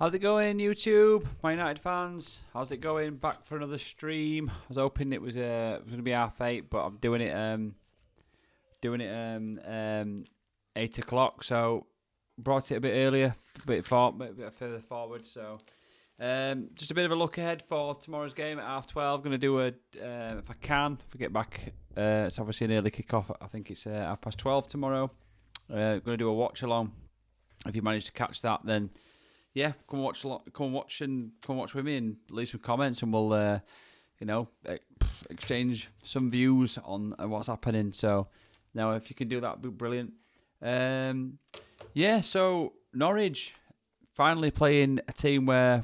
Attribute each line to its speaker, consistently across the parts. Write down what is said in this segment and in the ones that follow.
Speaker 1: How's it going, YouTube? My United fans, how's it going? Back for another stream. I was hoping it was going to be 8:30, but I'm doing it 8 o'clock. So brought it a bit earlier, a bit further forward. So just a bit of a look ahead for tomorrow's game at 12:30. Going to do if I get back. It's obviously an early kickoff. I think it's 12:30 tomorrow. Going to do a watch along. If you manage to catch that, then. Yeah, come watch with me and leave some comments, and we'll, exchange some views on what's happening. So, now if you can do that, it'd be brilliant. So Norwich finally playing a team where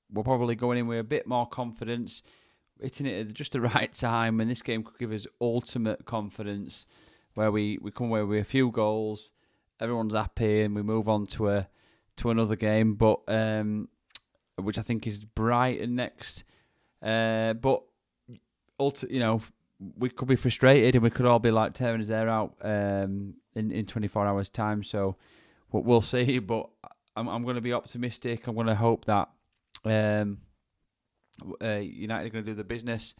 Speaker 1: we're probably going in with a bit more confidence, hitting it at just the right time, and this game could give us ultimate confidence, where we come away with a few goals, everyone's happy, and we move on to another game, but which I think is Brighton next. But we could be frustrated, and we could all be like tearing his hair out in 24 hours time. So we'll see. But I'm going to be optimistic. I'm going to hope that United are going to do the business,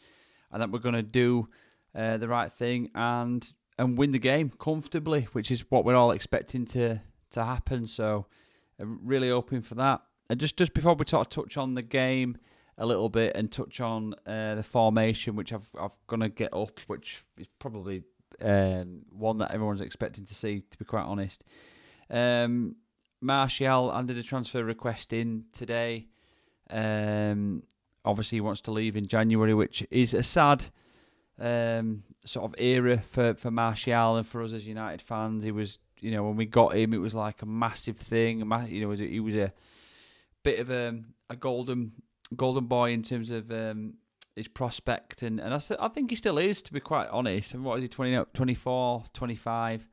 Speaker 1: and that we're going to do the right thing and win the game comfortably, which is what we're all expecting to happen. So. Really hoping for that. And just before we touch on the game a little bit and touch on the formation, which I've going to get up, which is probably one that everyone's expecting to see, to be quite honest. Martial handed a transfer request in today. Obviously, he wants to leave in January, which is a sad sort of era for Martial and for us as United fans. He was. When we got him, it was like a massive thing. He was a bit of a golden boy in terms of his prospect, and I think he still is, to be quite honest. And what is he, 24, 25?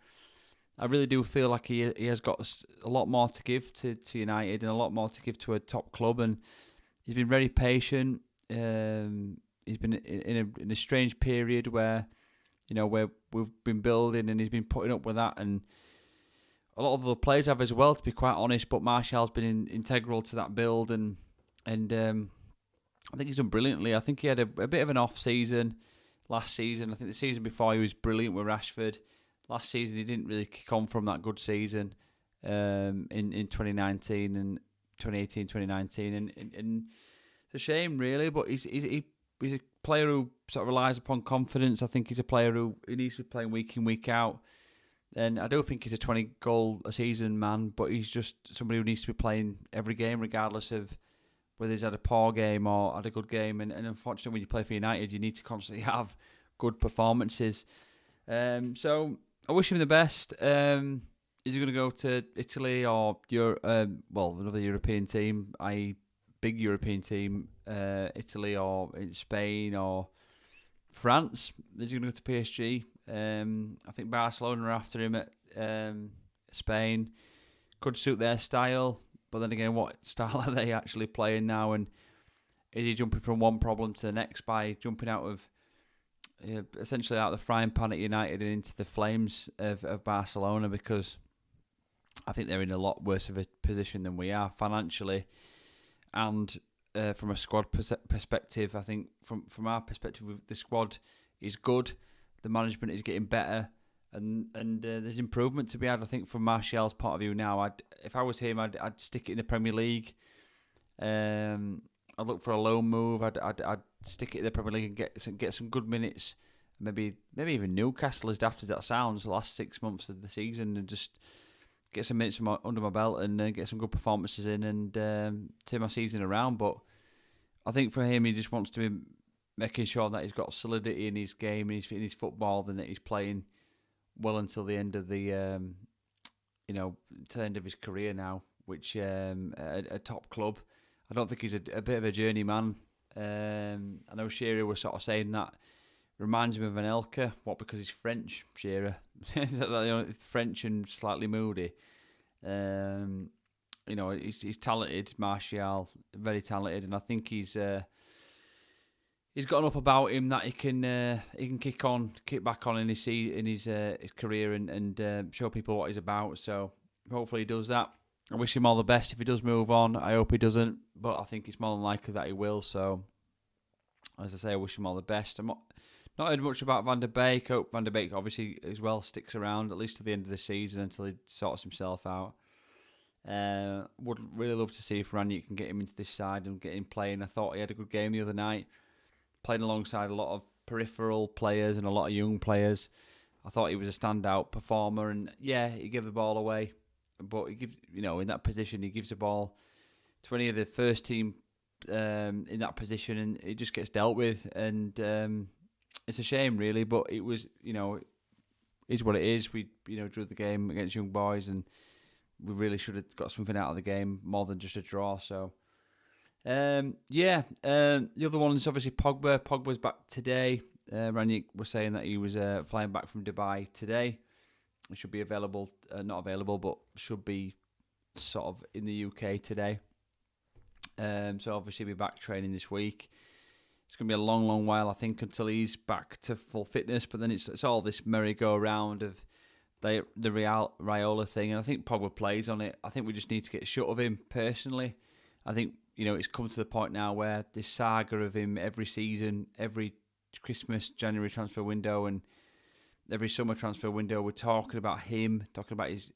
Speaker 1: I really do feel like he has got a lot more to give to United and a lot more to give to a top club, and he's been very patient. He's been in a strange period where we've been building, and he's been putting up with that, and a lot of the players have as well, to be quite honest, but Martial's been integral to that build, and I think he's done brilliantly. I think he had a bit of an off season last season. I think the season before he was brilliant with Rashford. Last season he didn't really kick on from that good season in 2019 and 2018, 2019, and it's a shame really. But he's a player who sort of relies upon confidence. I think he's a player who needs to be playing week in, week out. And I don't think he's a 20-goal-a-season man, but he's just somebody who needs to be playing every game, regardless of whether he's had a poor game or had a good game. And unfortunately, when you play for United, you need to constantly have good performances. So I wish him the best. Is he going to go to Italy or another European team, i.e. big European team, Italy or in Spain or France? Is he going to go to PSG? I think Barcelona are after him at Spain. Could suit their style, but then again, what style are they actually playing now? And is he jumping from one problem to the next by jumping out of essentially out of the frying pan at United and into the flames of Barcelona? Because I think they're in a lot worse of a position than we are financially, and from a squad perspective. I think from our perspective, the squad is good. The management is getting better, and there's improvement to be had. I think from Martial's point of view now, if I was him, I'd stick it in the Premier League. I'd look for a loan move. I'd stick it in the Premier League and get some good minutes. Maybe even Newcastle, as daft as that sounds, the last 6 months of the season, and just get some minutes under my belt and get some good performances in and turn my season around. But I think for him, he just wants to be making sure that he's got solidity in his game, in his football, and that he's playing well until the end of the, to the end of his career now, which a top club. I don't think he's a bit of a journeyman. I know Shearer was sort of saying that reminds him of Anelka. What, because he's French, Shearer? French and slightly moody. He's talented, Martial, very talented, and I think he's got enough about him that he can kick back on in his career and show people what he's about. So hopefully he does that. I wish him all the best if he does move on. I hope he doesn't, but I think it's more than likely that he will. So, as I say, I wish him all the best. I'm not heard much about Van der Beek. Hope Van der Beek obviously as well sticks around at least to the end of the season until he sorts himself out. Would really love to see if Rangnick can get him into this side and get him playing. I thought he had a good game the other night, playing alongside a lot of peripheral players and a lot of young players. I thought he was a standout performer, and yeah, he gave the ball away, but he gives, in that position, he gives the ball to any of the first team in that position, and it just gets dealt with, and it's a shame really, but it was, it is what it is. We, drew the game against young boys, and we really should have got something out of the game more than just a draw. So, the other one is obviously Pogba. Pogba's back today. Rangnick was saying that he was flying back from Dubai today. It should be available, not available, but should be sort of in the UK today. So obviously he'll be back training this week. It's going to be a long, long while, I think, until he's back to full fitness. But then it's all this merry-go-round of the Raiola thing, and I think Pogba plays on it. I think we just need to get shut of him personally. I think it's come to the point now where this saga of him every season, every Christmas, January transfer window, and every summer transfer window, we're talking about him, talking about his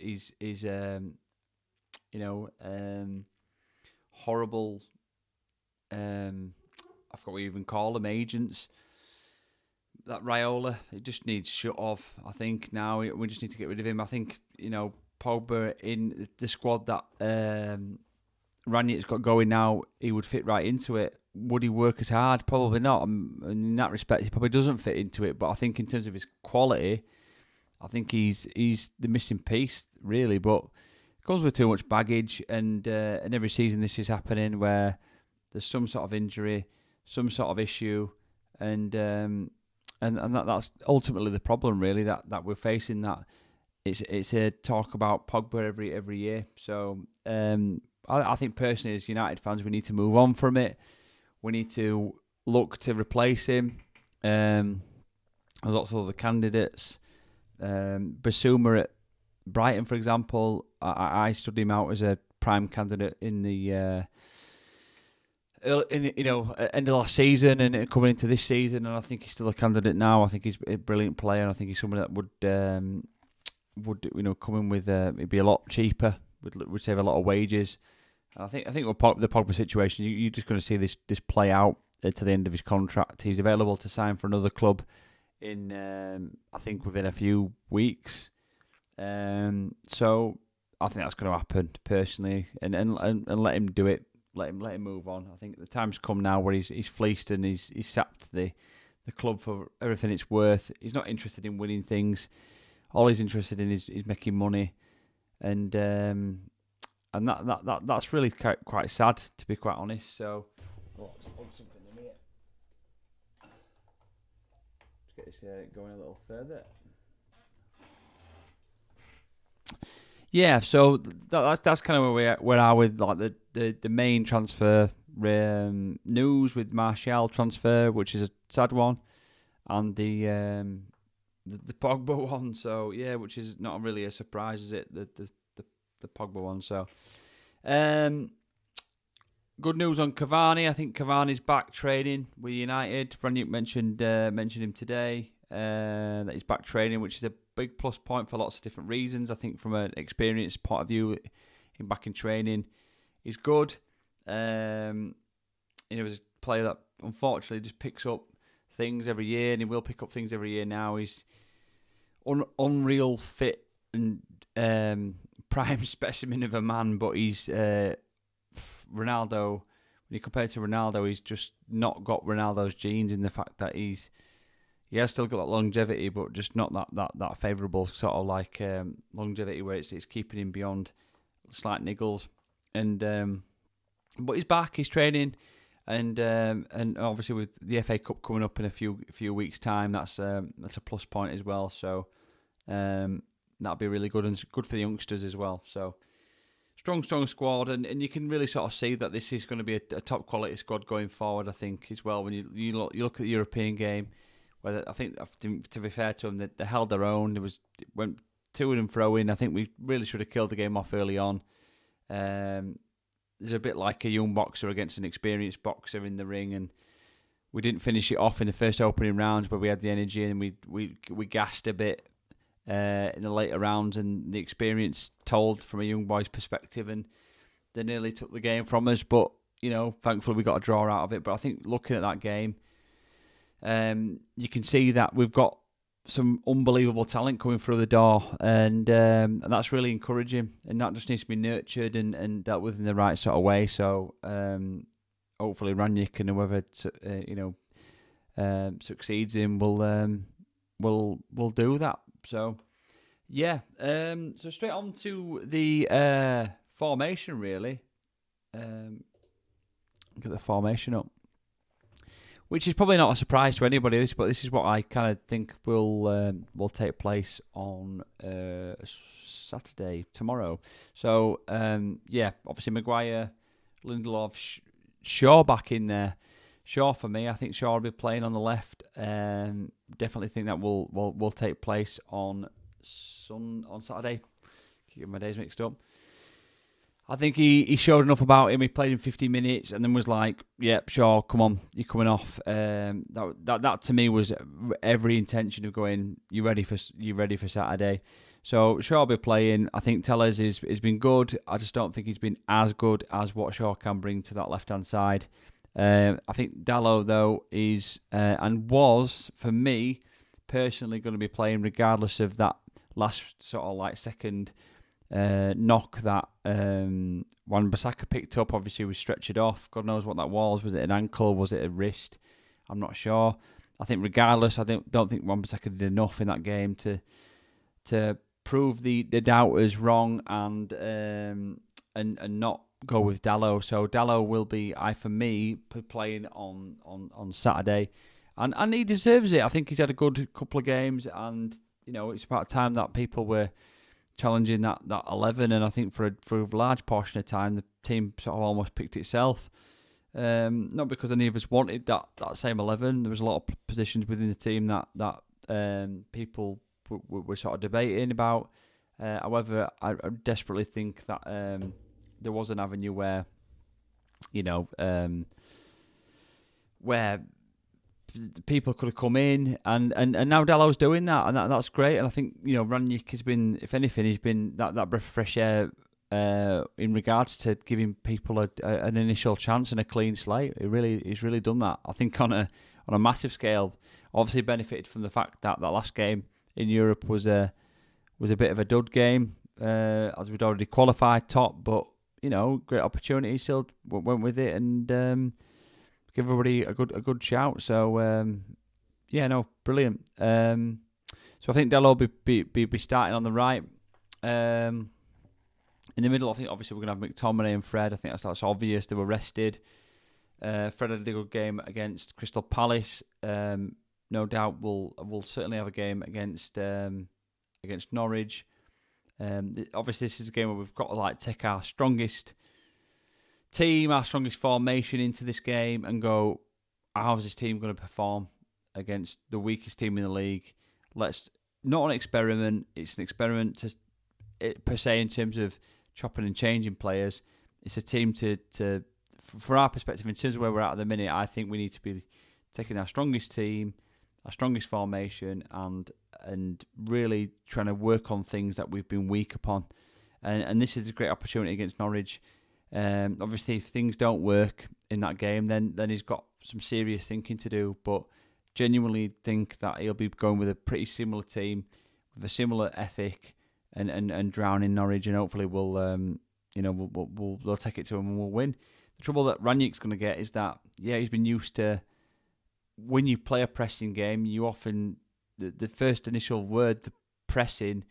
Speaker 1: horrible, I forgot what you even call them, agents. That Raiola, it just needs shut off. I think now we just need to get rid of him. I think Pogba in the squad that Rangnick's got going now, he would fit right into it. Would he work as hard? Probably not. In that respect, he probably doesn't fit into it. But I think in terms of his quality, I think he's the missing piece, really. But it comes with too much baggage, and every season this is happening where there's some sort of injury, some sort of issue, and that's ultimately the problem, really, that we're facing. That it's a talk about Pogba every year. So I think personally, as United fans, we need to move on from it. We need to look to replace him. There's lots of other candidates. Basuma at Brighton, for example, I stood him out as a prime candidate in the end of last season and coming into this season, and I think he's still a candidate now. I think he's a brilliant player, and I think he's someone that would come in with it'd be a lot cheaper, would save a lot of wages. And I think with the Pogba situation, you're just going to see this play out to the end of his contract. He's available to sign for another club in I think within a few weeks. So I think that's going to happen personally, and let him do it. Let him move on. I think the time's come now where he's fleeced and he's sapped the club for everything it's worth. He's not interested in winning things. All he's interested in is making money, and that's really quite sad, to be quite honest. So let's plug something in here. Let's get this going a little further. Yeah, so that's kind of where we are with like the main transfer news with Martial transfer, which is a sad one, and the Pogba one. So yeah, which is not really a surprise, is it? The Pogba one. So, good news on Cavani. I think Cavani's back training with United. Rangnick mentioned him today. That he's back training, which is a big plus point for lots of different reasons. I think from an experience point of view, him back in training is good. He's a player that unfortunately just picks up things every year, and he will pick up things every year now. He's unreal fit and prime specimen of a man, but he's Ronaldo. When you compare to Ronaldo, he's just not got Ronaldo's genes in the fact that he has still got that longevity, but just not that favourable sort of like longevity where it's keeping him beyond slight niggles. And but he's back, he's training, and obviously with the FA Cup coming up in a few weeks' time, that's a plus point as well. So that'll be really good, and it's good for the youngsters as well. So strong squad, and you can really sort of see that this is going to be a top quality squad going forward. I think as well when you look at the European game. Whether I think, to be fair to them, they held their own. It went to and fro in. I think we really should have killed the game off early on. There's a bit like a young boxer against an experienced boxer in the ring, and we didn't finish it off in the first opening rounds, but we had the energy and we gassed a bit in the later rounds, and the experience told from a young boy's perspective, and they nearly took the game from us. But thankfully we got a draw out of it. But I think looking at that game, you can see that we've got some unbelievable talent coming through the door, and that's really encouraging, and that just needs to be nurtured and dealt with in the right sort of way. So hopefully Rangnick and whoever succeeds in will do that. So yeah, so straight on to the formation really. Get the formation up, which is probably not a surprise to anybody, but this is what I kind of think will take place on Saturday, tomorrow. So, obviously Maguire, Lindelof, Shaw back in there. Shaw for me, I think Shaw will be playing on the left. Definitely think that will take place on Saturday. Keep my days mixed up. I think he showed enough about him. He played in 50 minutes and then was like, "Yep, Shaw, come on, you're coming off." That to me was every intention of going. You ready for Saturday? So Shaw will be playing. I think Tellez has been good. I just don't think he's been as good as what Shaw can bring to that left hand side. I think Dalot though is and was for me personally going to be playing regardless of that last sort of like second knock that Wan-Bissaka picked up. Obviously was stretchered off. God knows what that was. Was it an ankle? Was it a wrist? I'm not sure. I think regardless, I don't think Wan-Bissaka did enough in that game to prove the doubters wrong and not go with Dalot. So Dalot will be, for me, playing on Saturday, and he deserves it. I think he's had a good couple of games, and it's about time that people were challenging that 11, and I think for a large portion of time the team sort of almost picked itself. Not because any of us wanted that same 11. There was a lot of positions within the team that people were sort of debating about. However, I desperately think that there was an avenue where where people could have come in, and now Dalot's doing that, and that's great. And I think Rangnick has been, if anything, he's been that breath of fresh air in regards to giving people an initial chance and a clean slate. He's really done that. I think on a massive scale. Obviously benefited from the fact that last game in Europe was a bit of a dud game, as we'd already qualified top, but great opportunity. Still went with it and give everybody a good shout. So brilliant. So I think Dalot will be starting on the right. In the middle, I think obviously we're going to have McTominay and Fred. I think that's obvious. They were rested. Fred had a good game against Crystal Palace. No doubt we'll certainly have a game against Norwich. Obviously, this is a game where we've got to take our strongest team, our strongest formation into this game and go, how's this team going to perform against the weakest team in the league? Not an experiment. It's an experiment per se in terms of chopping and changing players. It's a team for our perspective, in terms of where we're at the minute, I think we need to be taking our strongest team, our strongest formation, and really trying to work on things that we've been weak upon. And this is a great opportunity against Norwich. Obviously, if things don't work in that game, then he's got some serious thinking to do. But genuinely think that he'll be going with a pretty similar team, with a similar ethic, and drowning Norwich, and hopefully we'll take it to him and we'll win. The trouble that Rangnick's going to get is that he's been used to, when you play a pressing game, you often the first initial word, the pressing,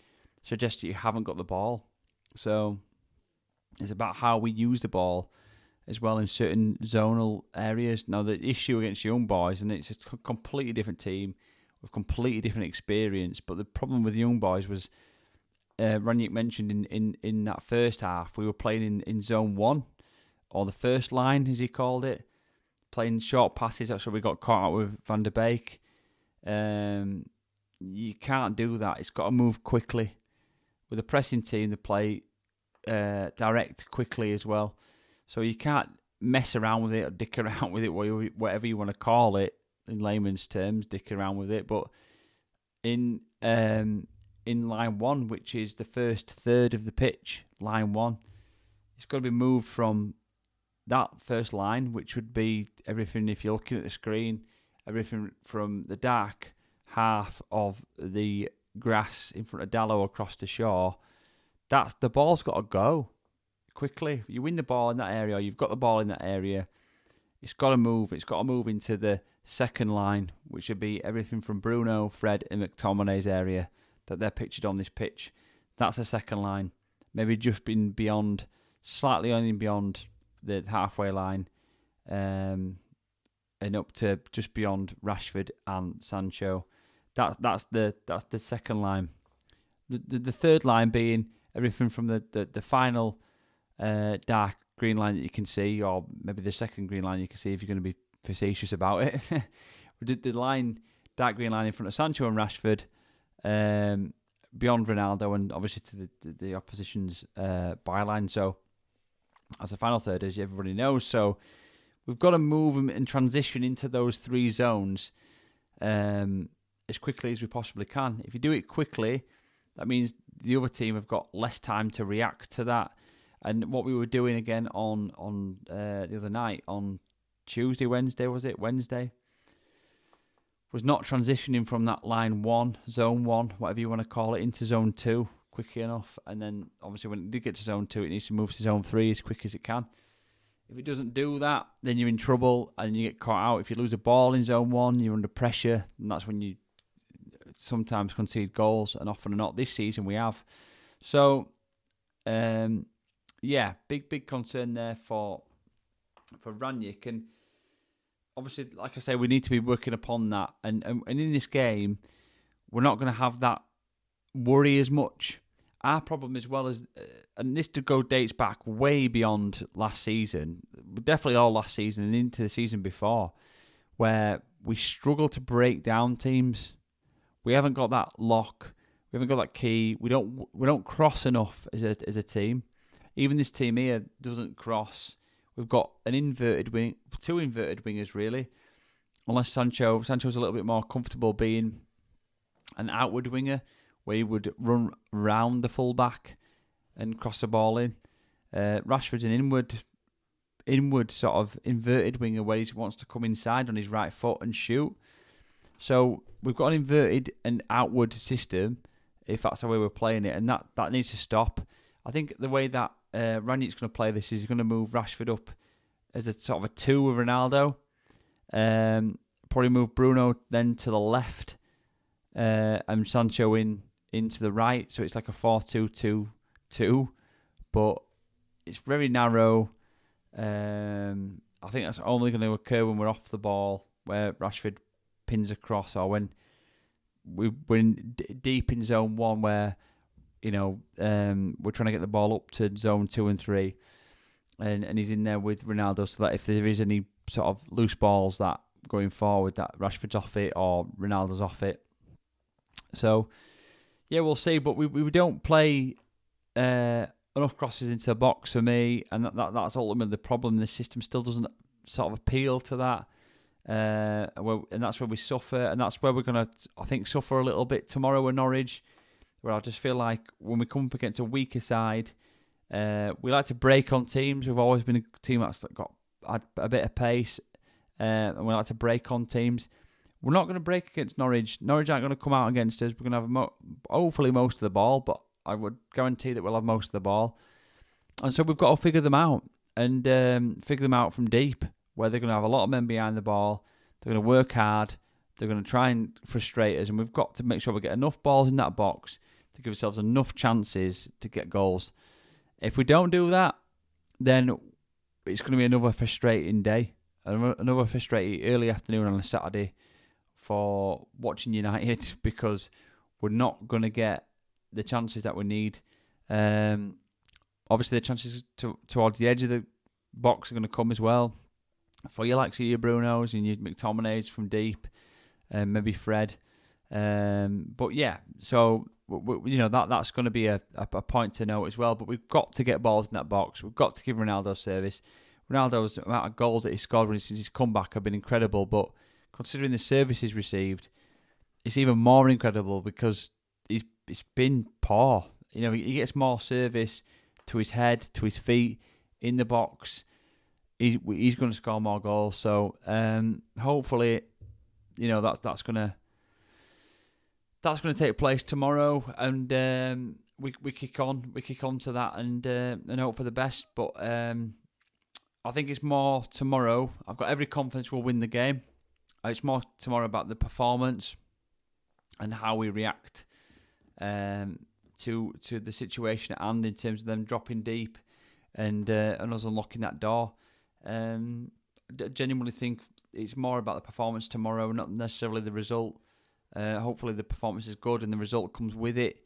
Speaker 1: suggests that you haven't got the ball. So it's about how we use the ball as well in certain zonal areas. Now, the issue against young boys, and it's a completely different team with completely different experience, but the problem with young boys was, Rangnick mentioned in that first half, we were playing in zone 1, or the first line, as he called it, playing short passes. That's where we got caught out with Van der Beek. You can't do that. It's got to move quickly. With a pressing team, they play direct quickly as well. So you can't mess around with it or dick around with it, whatever you want to call it in layman's terms, dick around with it. But in line one, which is the first third of the pitch, line one, it's got to be moved from that first line, which would be everything, if you're looking at the screen, everything from the dark half of the grass in front of Dallow across the shore. That's the ball's got to go quickly. You win the ball in that area, or you've got the ball in that area, it's got to move. It's got to move into the second line, which would be everything from Bruno, Fred, and McTominay's area that they're pictured on this pitch. That's the second line. Maybe just been beyond, slightly only beyond the halfway line, and up to just beyond Rashford and Sancho. That's the second line. The third line being everything from the final dark green line that you can see, or maybe the second green line you can see if you're going to be facetious about it. The line, dark green line in front of Sancho and Rashford, beyond Ronaldo, and obviously to the opposition's byline. So as the final third, as everybody knows, so we've got to move and transition into those three zones as quickly as we possibly can. If you do it quickly, that means the other team have got less time to react to that. And what we were doing again on the other night, on Wednesday, was not transitioning from that line one, zone one, whatever you want to call it, into zone two quickly enough. And then obviously when it did get to zone two, it needs to move to zone three as quick as it can. If it doesn't do that, then you're in trouble and you get caught out. If you lose a ball in zone one, you're under pressure, and that's when you sometimes concede goals, and often or not this season we have. So, big concern there for Rangnick, and obviously, like I say, we need to be working upon that. And in this game, we're not going to have that worry as much. Our problem, as well as, and this dates back way beyond last season, definitely all last season and into the season before, where we struggle to break down teams. We haven't got that lock. We haven't got that key. We don't cross enough as a team. Even this team here doesn't cross. We've got two inverted wingers really, unless Sancho's a little bit more comfortable being an outward winger, where he would run round the fullback and cross the ball in. Rashford's an inward sort of inverted winger, where he wants to come inside on his right foot and shoot. So we've got an inverted and outward system, if that's the way we're playing it, and that needs to stop. I think the way that Rangnick's going to play this is he's going to move Rashford up as a sort of a two with Ronaldo. Probably move Bruno then to the left, and Sancho into the right. So it's like a 4-2-2-2, but it's very narrow. I think that's only going to occur when we're off the ball, where Rashford pins across, or when we're deep in zone one, where we're trying to get the ball up to zone 2 and 3, and he's in there with Ronaldo, so that if there is any sort of loose balls that going forward, that Rashford's off it or Ronaldo's off it. So yeah, we'll see, but we don't play enough crosses into the box for me, and that's ultimately the problem. The system still doesn't sort of appeal to that. And that's where we suffer, and that's where we're going to, I think, suffer a little bit tomorrow with Norwich, where I just feel like when we come up against a weaker side, we like to break on teams. We've always been a team that's got a bit of pace, and we like to break on teams. We're not going to break against Norwich. Norwich aren't going to come out against us. We're going to have hopefully most of the ball, but I would guarantee that we'll have most of the ball. And so we've got to figure them out, and figure them out from deep, where they're going to have a lot of men behind the ball. They're going to work hard. They're going to try and frustrate us, and we've got to make sure we get enough balls in that box to give ourselves enough chances to get goals. If we don't do that, then it's going to be another frustrating day, another frustrating early afternoon on a Saturday for watching United, because we're not going to get the chances that we need. Obviously, the chances towards the edge of the box are going to come as well, for your likes of your Brunos and your McTominays from deep, maybe Fred. But yeah, so that's going to be a point to note as well. But we've got to get balls in that box. We've got to give Ronaldo service. Ronaldo's amount of goals that he scored since his comeback have been incredible. But considering the services received, it's even more incredible because it's been poor. He gets more service to his head, to his feet, in the box. He's going to score more goals. So hopefully, that's going to take place tomorrow, and we kick on to that, and hope for the best. But I think it's more tomorrow. I've got every confidence we'll win the game. It's more tomorrow about the performance and how we react to the situation at hand in terms of them dropping deep and us unlocking that door. I genuinely think it's more about the performance tomorrow, not necessarily the result. Hopefully the performance is good and the result comes with it.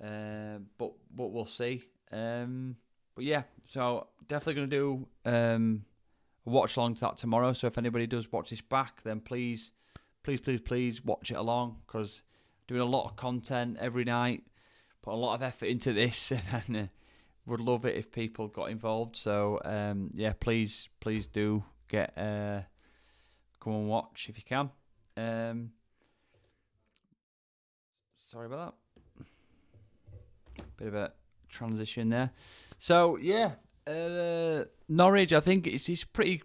Speaker 1: But we'll see. But yeah, so definitely going to do a watch along to that tomorrow. So if anybody does watch this back, then please watch it along, because doing a lot of content every night, put a lot of effort into this, and would love it if people got involved. So yeah, please do get come and watch if you can. Sorry about that. Bit of a transition there. So yeah, Norwich. I think it's pretty.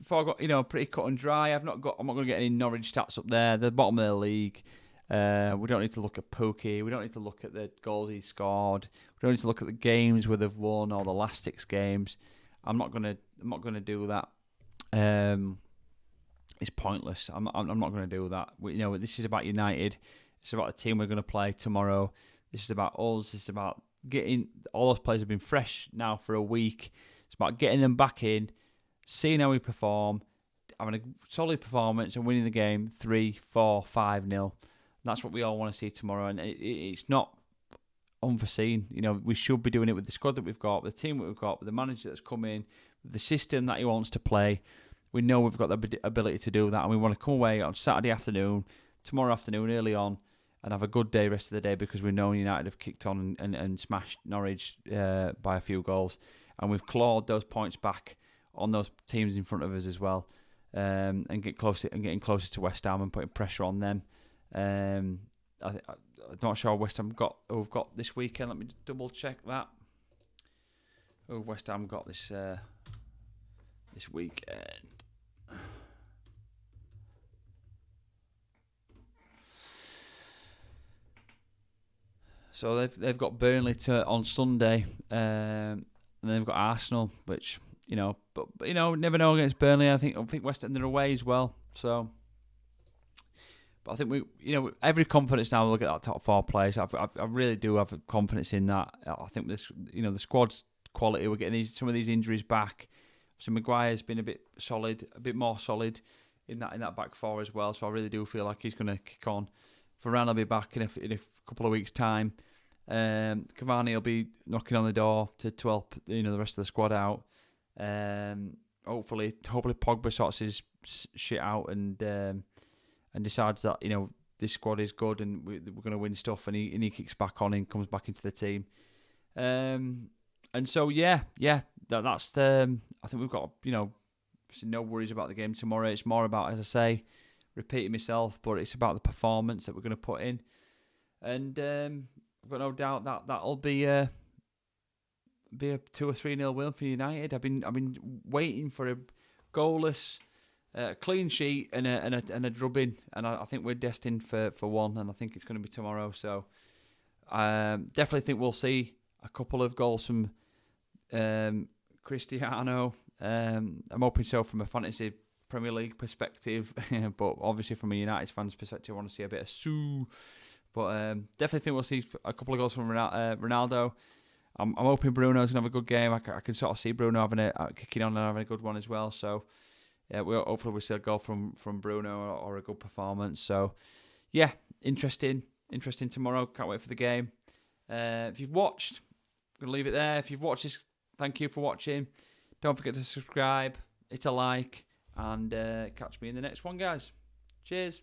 Speaker 1: Pretty cut and dry. I'm not going to get any Norwich stats up there. They're the bottom of the league. We don't need to look at Poch. We don't need to look at the goals he scored. We don't need to look at the games where they've won or the last 6 games. I'm not gonna do that. It's pointless. I'm not gonna do that. This is about United. It's about the team we're gonna play tomorrow. This is about us. This is about getting all those players have been fresh now for a week. It's about getting them back in, seeing how we perform, having a solid performance and winning the game 3, 4, 5-0. That's what we all want to see tomorrow, and it's not unforeseen. We should be doing it with the squad that we've got, with the team that we've got, with the manager that's come in, with the system that he wants to play. We know we've got the ability to do that, and we want to come away on Saturday afternoon, tomorrow afternoon, early on, and have a good day rest of the day, because we know United have kicked on and smashed Norwich by a few goals, and we've clawed those points back on those teams in front of us as well, and getting closer to West Ham and putting pressure on them. I'm not sure West Ham we've got this weekend. Let me just double check that. Who West Ham got this weekend? So they've got Burnley on Sunday, and then they've got Arsenal, which but never know against Burnley. I think West Ham, they're away as well. So, but I think we every confidence now. Look at that top 4 place. I really do have confidence in that. I think this the squad's quality. We're getting some of these injuries back. So Maguire's been a bit more solid in that back 4 as well. So I really do feel like he's going to kick on. Varane will be back in a couple of weeks' time. Cavani will be knocking on the door to help the rest of the squad out. Hopefully Pogba sorts his shit out and decides that this squad is good and we're going to win stuff, and he kicks back on and comes back into the team. And so that's I think we've got no worries about the game tomorrow. It's more about, as I say, repeating myself, but it's about the performance that we're going to put in, and I've got no doubt that'll be a 2 or 3-0 win for United. I've been waiting for a goalless, clean sheet and a drubbing, and I think we're destined for one, and I think it's going to be tomorrow. So definitely think we'll see a couple of goals from Cristiano. I'm hoping so from a fantasy Premier League perspective, but obviously from a United fans perspective, I want to see a bit of Sue. But definitely think we'll see a couple of goals from Ronaldo. I'm hoping Bruno's gonna have a good game. I can sort of see Bruno having kicking on and having a good one as well. So yeah, hopefully we'll see a goal from Bruno or a good performance. So yeah, interesting tomorrow. Can't wait for the game. If you've watched, I'm gonna leave it there. If you've watched this, thank you for watching. Don't forget to subscribe, hit a like, and catch me in the next one, guys. Cheers.